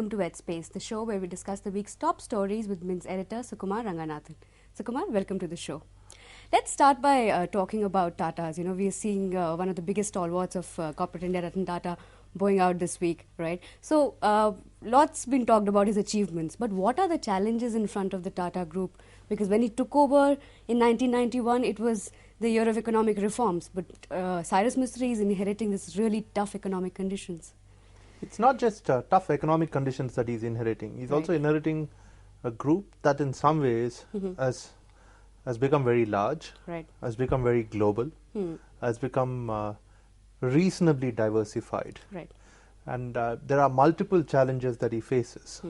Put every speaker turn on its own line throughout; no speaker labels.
welcome to Space, the show where we discuss the week's top stories with Min's editor Sukumar Ranganathan. Sukumar, welcome to the show. Let's start by talking about Tatas. You know, we are seeing one of the biggest stalwarts of corporate India, Ratan Tata, bowing out this week, right? So, lots been talked about his achievements, but what are the challenges in front of the Tata Group? Because when he took over in 1991, it was the year of economic reforms, but Cyrus Mistry is inheriting this really tough economic conditions.
It's not just tough economic conditions that he's inheriting. He's also inheriting a group that in some ways has become very large, has become very global, has become reasonably diversified. And there are multiple challenges that he faces.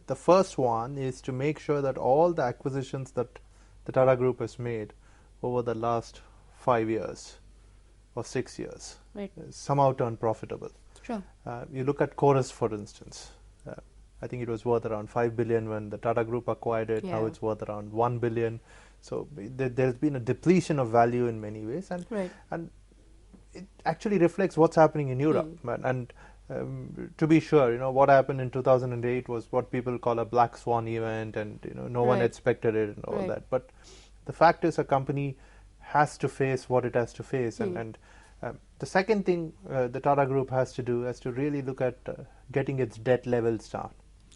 The first one is to make sure that all the acquisitions that the Tata Group has made over the last 5 years or 6 years somehow turn profitable. You look at Chorus, for instance. I think it was worth around 5 billion when the Tata Group acquired it. Now it's worth around 1 billion. So there's been a depletion of value in many ways, and it actually reflects what's happening in Europe. And to be sure, you know, what happened in 2008 was what people call a black swan event, and you know, no one expected it and all that. But the fact is, a company has to face what it has to face, and the second thing the Tata Group has to do is to really look at getting its debt levels down.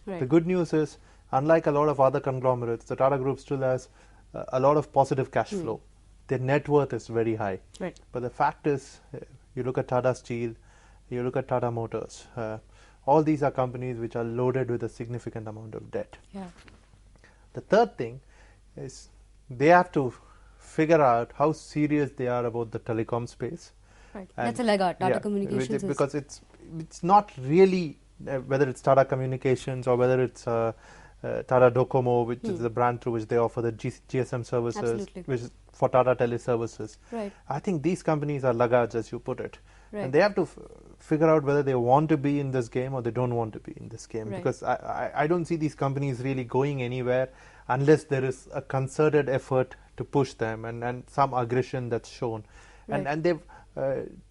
The good news is, unlike a lot of other conglomerates, the Tata Group still has a lot of positive cash flow. Their net worth is very high. But the fact is, you look at Tata Steel, you look at Tata Motors, all these are companies which are loaded with a significant amount of debt. The third thing is they have to figure out how serious they are about the telecom space.
That's a laggard, Tata Communications.
Because it's not really, whether it's Tata Communications or whether it's Tata Docomo, which is the brand through which they offer the GSM services, which is for Tata Teleservices. I think these companies are laggards, as you put it. And they have to figure out whether they want to be in this game or they don't want to be in this game. Because I don't see these companies really going anywhere unless there is a concerted effort to push them and some aggression that's shown. And they've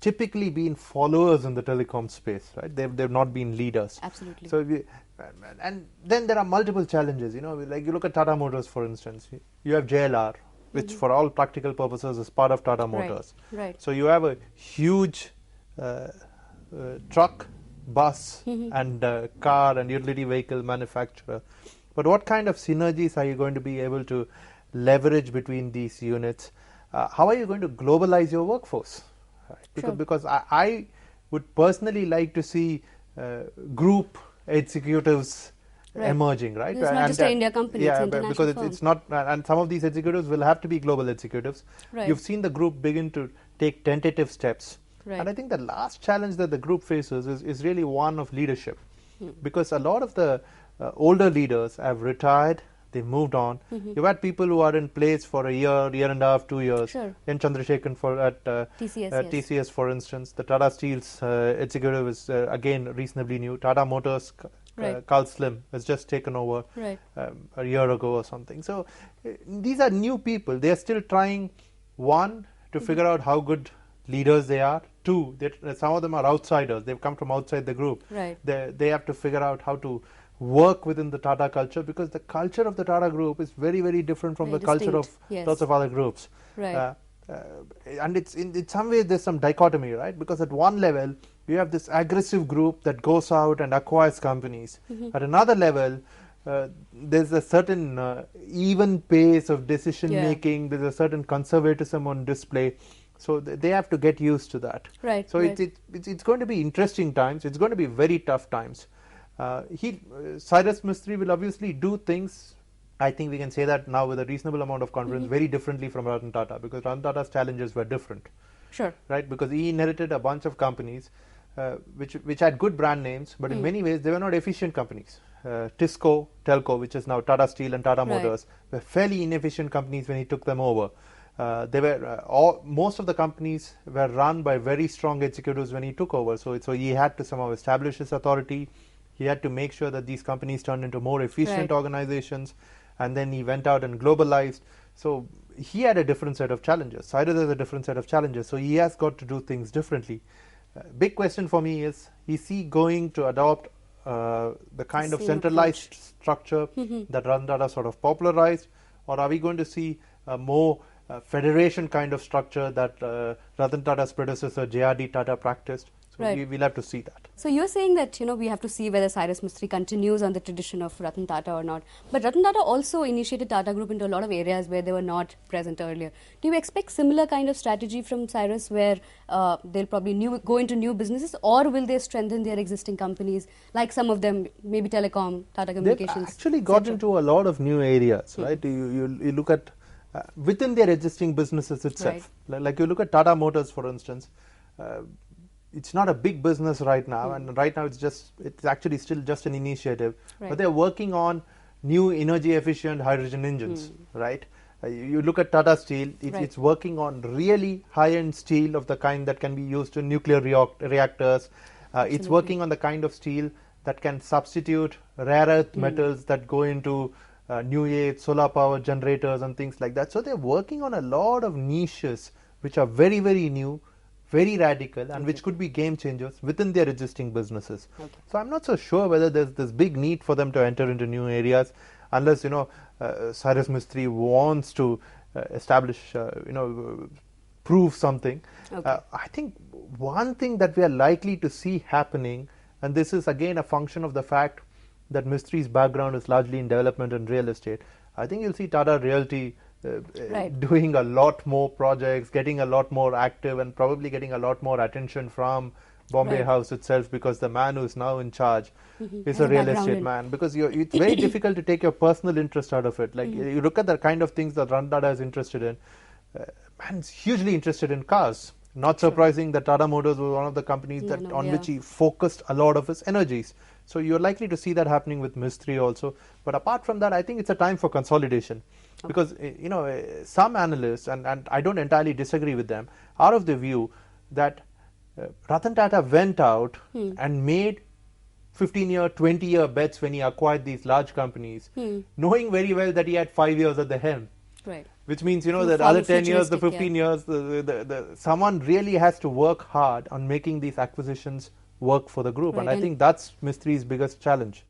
typically been followers in the telecom space, right? They've not been leaders. So and then there are multiple challenges. You know, like you look at Tata Motors, for instance. You have JLR, which for all practical purposes is part of Tata Motors. So you have a huge truck, bus, and car and utility vehicle manufacturer. But what kind of synergies are you going to be able to leverage between these units? How are you going to globalize your workforce? Because I would personally like to see group executives emerging, right?
It's not just an India company, it's international
because
firm.
it's not, and some of these executives will have to be global executives. You've seen the group begin to take tentative steps. And I think the last challenge that the group faces is really one of leadership. Because a lot of the older leaders have retired, they've moved on. You've had people who are in place for a year, year and a half, 2 years. N. Chandrasekhan at TCS, for instance. The Tata Steel's executive is again reasonably new. Tata Motors, Carl Slim has just taken over a year ago or something. So these are new people. They are still trying, one, to figure out how good leaders they are. Two, some of them are outsiders. They've come from outside the group. They have to figure out how to work within the Tata culture, because the culture of the Tata Group is very, very different from the culture of lots of other groups. And it's in some ways there's some dichotomy, right? Because at one level you have this aggressive group that goes out and acquires companies. At another level, there's a certain even pace of decision making. There's a certain conservatism on display. So they have to get used to that. So it's going to be interesting times. It's going to be very tough times. Cyrus Mistry will obviously do things, I think we can say that now with a reasonable amount of confidence, very differently from Ratan Tata, because Ratan Tata's challenges were different. Right? Because he inherited a bunch of companies which had good brand names, but in many ways they were not efficient companies. Tisco, Telco, which is now Tata Steel and Tata Motors, were fairly inefficient companies when he took them over. Most of the companies were run by very strong executives when he took over. So he had to somehow establish his authority. He had to make sure that these companies turned into more efficient organizations, and then he went out and globalized. So he had a different set of challenges. Cyrus has a different set of challenges. So he has got to do things differently. Big question for me is he going to adopt the kind of
same
centralized structure that Ratan Tata sort of popularized, or are we going to see a more federation kind of structure that Ratan Tata's predecessor J.R.D. Tata practiced? So we'll have to see that.
So you're saying that, we have to see whether Cyrus Mistry continues on the tradition of Ratan Tata or not. But Ratan Tata also initiated Tata Group into a lot of areas where they were not present earlier. Do you expect similar kind of strategy from Cyrus, where they'll probably go into new businesses, or will they strengthen their existing companies, like some of them, maybe telecom, Tata Communications?
They've actually got into a lot of new areas, right? You look at within their existing businesses itself. Right. Like you look at Tata Motors, for instance. It's not a big business right now, and right now it's actually still just an initiative. Right. But they're working on new energy efficient hydrogen engines, right? You look at Tata Steel, it's working on really high-end steel of the kind that can be used in nuclear reactors. It's working on the kind of steel that can substitute rare earth metals that go into new age solar power generators and things like that. So they're working on a lot of niches which are very, very new, very radical, and which could be game changers within their existing businesses. So I'm not so sure whether there's this big need for them to enter into new areas, unless Cyrus Mistry wants to establish, prove something. I think one thing that we are likely to see happening, and this is again a function of the fact that Mistry's background is largely in development and real estate. I think you'll see Tata Realty doing a lot more projects, getting a lot more active, and probably getting a lot more attention from Bombay House itself, because the man who is now in charge is a real estate man. Because it's very difficult to take your personal interest out of it. Like you look at the kind of things that Ratan Tata is interested in. Man's hugely interested in cars. Not surprising that Tata Motors was one of the companies on which he focused a lot of his energies. So you're likely to see that happening with Mistry also. But apart from that, I think it's a time for consolidation. Because some analysts, and I don't entirely disagree with them, are of the view that Ratan Tata went out and made 15-year, 20-year bets when he acquired these large companies, knowing very well that he had 5 years at the helm.
Right.
Which means, the other 10 years, the 15 years, someone really has to work hard on making these acquisitions work for the group. And I think that's Mistry's biggest challenge.